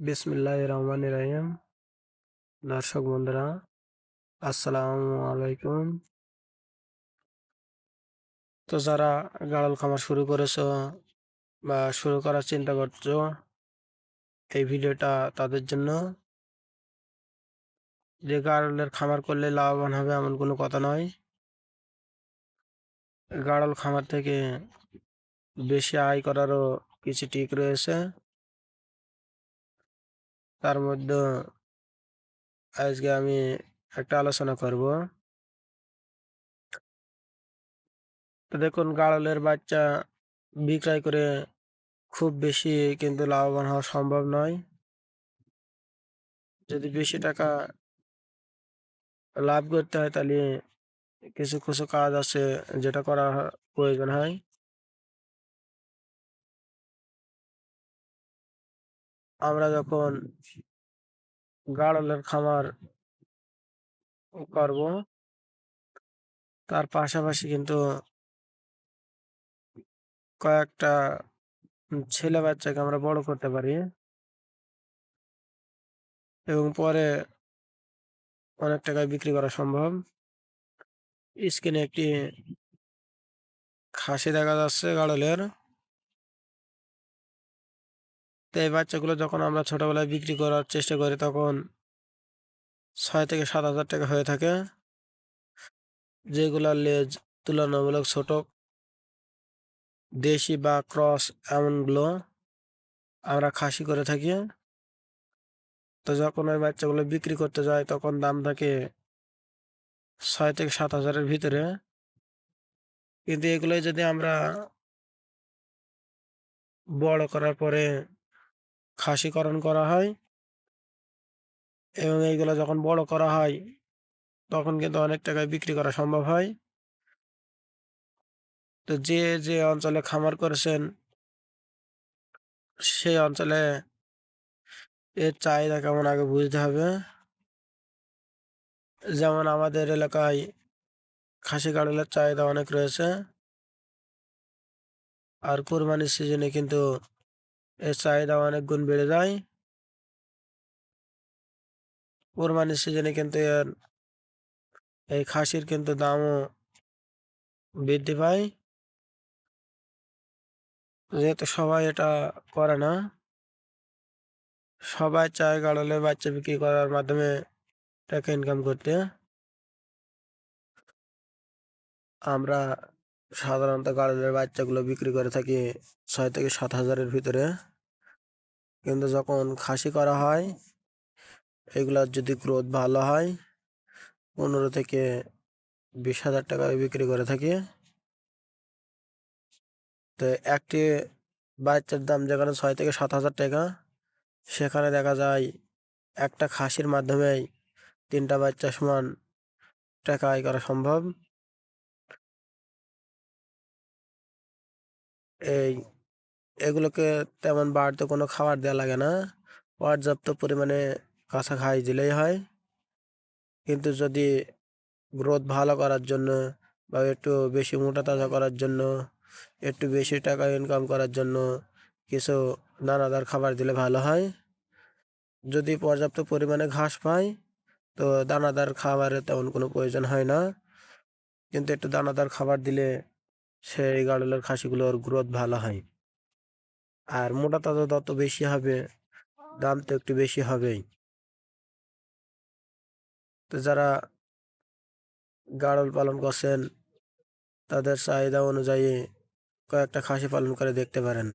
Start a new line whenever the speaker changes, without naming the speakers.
বিসমিল্লাহির রহমানির রহিম। দর্শক বন্ধুরা, আসসালামু আলাইকুম। তো যারা গাড়ল খামার শুরু করেছো বা শুরু করার চিন্তা করছো, এই ভিডিওটা তাদের জন্য। যে গাড়লের খামার করলে লাভবান হবে এমন কোনো কথা নয়। গাড়ল খামার থেকে বেশি আয় করারও কিছু টিক রয়েছে। তার মধ্যে আজকে আমি একটা আলোচনা করব। তো দেখুন, গাড়লের বাচ্চা বিক্রয় করে খুব বেশি কিন্তু লাভবান হওয়া সম্ভব নয়। যদি বেশি টাকা লাভ করতে হয় তাহলে কিছু কিছু কাজ আছে যেটা করা প্রয়োজন হয়। আমরা যখন গাড়লের খামার করব, তার পাশাপাশি কিন্তু কয়েকটা ছেলে বাচ্চাকে আমরা বড় করতে পারি এবং পরে অনেক টাকায় বিক্রি করা সম্ভব। স্ক্রিনে একটি খাসি দেখা যাচ্ছে গাড়লের। তো এই বাচ্চাগুলো যখন আমরা ছোটবেলায় বিক্রি করার চেষ্টা করি তখন 6 থেকে 7 হাজার টাকা হয়ে থাকে। যেগুলার লেজ তুলনামূলক ছোট, দেশি বা ক্রস এমনগুলো আমরা খাসি করে থাকি। তো যখন ওই বাচ্চাগুলো বিক্রি করতে যায় তখন দাম থাকে 6 থেকে 7 হাজারের ভিতরে। কিন্তু এগুলোই যদি আমরা বড় করার পরে খাসিকরণ করা হয় এবং এইগুলো যখন বড় করা হয় তখন কিন্তু অনেক টাকায় বিক্রি করা সম্ভব হয়। তো যে যে অঞ্চলে খামার করেছেন সেই অঞ্চলে এর চাহিদা কেমন আগে বুঝতে হবে। যেমন আমাদের এলাকায় খাসি কাড়লের চাহিদা অনেক রয়েছে, আর কোরবানির সিজনে কিন্তু এর চাহিদা অনেক গুণ বেড়ে যায়। কোরবানির সিজনে কিন্তু এই খাসির কিন্তু দামও বৃদ্ধি পায়, যেহেতু সবাই এটা করে না। সবাই চায় গাড়লে বাচ্চা বিক্রি করার মাধ্যমে টাকা ইনকাম করতে। আমরা সাধারণত গাড়লের বাচ্চাগুলো বিক্রি করে থাকি 6 থেকে 7 হাজারের ভিতরে। কিন্তু যখন খাসি করা হয় এগুলার যদি গ্রোথ ভালো হয় 15 থেকে 20 হাজার টাকায় বিক্রি করে থাকি। তো একটি বাচ্চার দাম যেখানে 6 থেকে 7 হাজার টাকা, সেখানে দেখা যায় একটা খাসির মাধ্যমেই 3টা বাচ্চা সমান টাকা আয় করা সম্ভব। এই এগুলোকে তেমন বাড়তে কোনো খাবার দেওয়া লাগে না, পর্যাপ্ত পরিমাণে কাঁচা ঘাস দিলেই হয়। কিন্তু যদি গ্রোথ ভালো করার জন্য বা একটু বেশি মোটা তাজা করার জন্য, একটু বেশি টাকা ইনকাম করার জন্য কিছু দানাদার খাবার দিলে ভালো হয়। যদি পর্যাপ্ত পরিমাণে ঘাস পায় তো দানাদার খাবারের তেমন কোনো প্রয়োজন হয় না, কিন্তু একটু দানাদার খাবার দিলে সেই গাড়লের খাসিগুলোর গ্রোথ ভালো হয়। আর মোটা তাজা যত বেশি হবে দাম তো একটু বেশি হবেই। তো যারা গাড়ল পালন করছেন তাদের চাহিদা অনুযায়ী কয়েকটা খাসি পালন করে দেখতে পারেন।